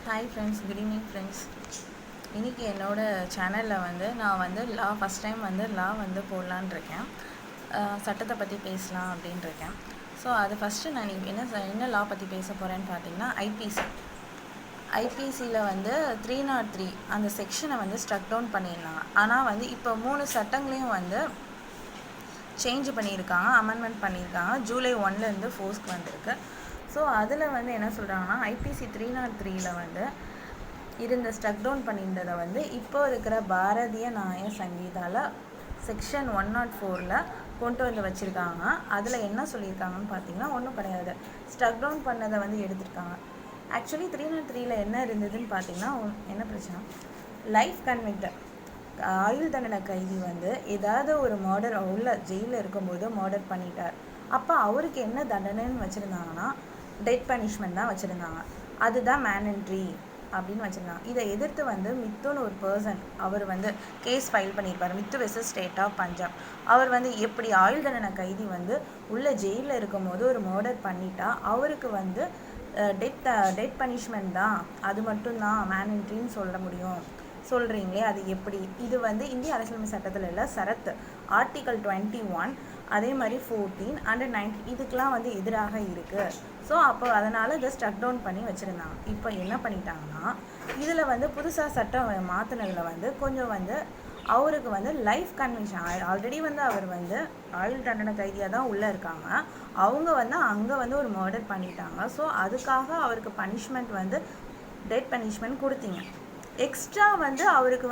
Hi friends, good evening friends. இன்றைக்கி என்னோடய சேனலில் நான் லா ஃபஸ்ட் டைம் லா போடலான் இருக்கேன். சட்டத்தை பற்றி பேசலாம் அப்படின்ட்டு இருக்கேன். ஸோ அது ஃபஸ்ட்டு நான் என்ன லா பற்றி பேச போகிறேன்னு பார்த்தீங்கன்னா, ஐபிசியில் 303 அந்த செக்ஷனை ஸ்ட்ரக் டவுன் பண்ணிடலாம். ஆனால் இப்போ 3 சட்டங்களையும் சேஞ்ச் பண்ணியிருக்காங்க, அமெண்ட்மெண்ட் பண்ணியிருக்காங்க. ஜூலை 1லேருந்து ஃபோர்ஸ்க்கு வந்திருக்கு. ஸோ அதில் என்ன சொல்கிறாங்கன்னா, ஐபிசி 303 இருந்த ஸ்ட்ரக் டவுன் பண்ணியிருந்ததை இப்போ இருக்கிற பாரதிய நியாய சங்கீதாவில் செக்ஷன் 104 கொண்டு வச்சுருக்காங்க. அதில் என்ன சொல்லியிருக்காங்கன்னு பார்த்தீங்கன்னா, ஒன்றும் கிடையாது, ஸ்ட்ரக் டவுன் பண்ணதை எடுத்திருக்காங்க. ஆக்சுவலி 303 என்ன இருந்ததுன்னு பார்த்தீங்கன்னா, என்ன பிரச்சனை, லைஃப் கன்விக்டட் ஆயுள் தண்டனை கைதி ஏதாவது ஒரு மர்டர் உள்ள ஜெயிலில் இருக்கும்போது மர்டர் பண்ணிட்டார். அப்போ அவருக்கு என்ன தண்டனைன்னு வச்சுருந்தாங்கன்னா, டெத் பனிஷ்மெண்ட் தான் வச்சுருந்தாங்க. அதுதான் மேண்டட்ரி அப்படின்னு வச்சுருந்தாங்க. இதை எதிர்த்து மித்துன்னு ஒரு பர்சன் அவர் கேஸ் ஃபைல் பண்ணியிருப்பார், Mithu versus state of Punjab. அவர் எப்படி ஆயுள் தண்டனை கைதி உள்ள ஜெயிலில் இருக்கும் போது ஒரு மர்டர் பண்ணிட்டா அவருக்கு டெத் பனிஷ்மெண்ட் தான், அது மட்டும்தான் மேண்டட்ரின்னு சொல்ல முடியும் சொல்கிறீங்களே, அது எப்படி? இது இந்திய அரசியலமைப்பு சட்டத்தில் இல்லை, சரத் ஆர்டிகல் 21 அதே மாதிரி 14 அண்ட் 19 இதுக்கெலாம் எதிராக இருக்குது. ஸோ அப்போ அதனால் இதை ஸ்ட்ரக் டவுன் பண்ணி வச்சுருந்தாங்க. இப்போ என்ன பண்ணிட்டாங்கன்னா, இதில் புதுசாக சட்டம் மாற்றினதில் கொஞ்சம் அவருக்கு லைஃப் கன்விக்ஷன் ஆல்ரெடி அவர் ஆயுள் தண்டனை கைதியாக தான் உள்ளே இருக்காங்க. அவங்க அங்கே ஒரு மர்டர் பண்ணிட்டாங்க. ஸோ அதுக்காக அவருக்கு பனிஷ்மெண்ட் டெத் பனிஷ்மெண்ட் கொடுத்தீங்க. எக்ஸ்ட்ரா அவருக்கு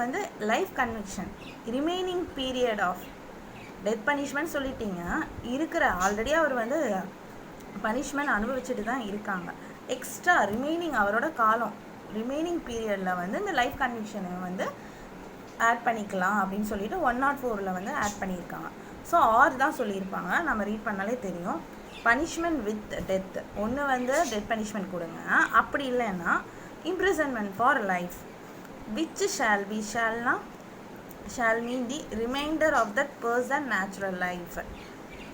life conviction remaining period of death punishment சொல்லிட்டீங்க. இருக்கிற ஆல்ரெடி அவர் பனிஷ்மெண்ட் அனுபவிச்சுட்டு தான் இருக்காங்க. எக்ஸ்ட்ரா ரிமைனிங் அவரோட காலம் ரிமைனிங் பீரியடில் இந்த லைஃப் கன்விக்ஷனை ஆட் பண்ணிக்கலாம் அப்படின்னு சொல்லிட்டு 104 ஆட் பண்ணியிருக்காங்க. ஸோ தான் சொல்லியிருப்பாங்க, நம்ம ரீட் பண்ணாலே தெரியும். பனிஷ்மெண்ட் வித் டெத் ஒன்று டெத் பனிஷ்மெண்ட் கொடுங்க, அப்படி இல்லைன்னா imprisonment for life which shall mean the remainder of that person natural life.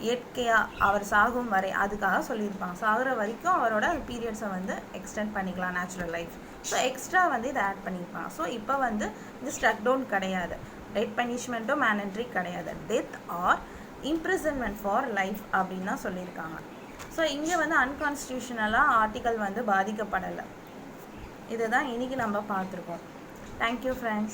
இயற்கையாக அவர் சாகும் வரை அதுக்காக சொல்லியிருப்பாங்க. சாகிற வரைக்கும் அவரோட பீரியட்ஸை எக்ஸ்டெண்ட் பண்ணிக்கலாம், நேச்சுரல் லைஃப். ஸோ எக்ஸ்ட்ரா இதை ஆட் பண்ணியிருப்பாங்க. ஸோ இப்போ இந்த ஸ்ட்ரக் டவுன் கிடையாது, டெத் பனிஷ்மெண்ட்டும் மேண்டட்ரி கிடையாது, death or imprisonment for life அப்படின்னு தான் சொல்லியிருக்காங்க. ஸோ இங்கே அன்கான்ஸ்டியூஷனலாக ஆர்டிக்கல் பாதிக்கப்படலை. இதுதான் இன்றைக்கி நம்ம பார்த்துருக்கோம். Thank you friends.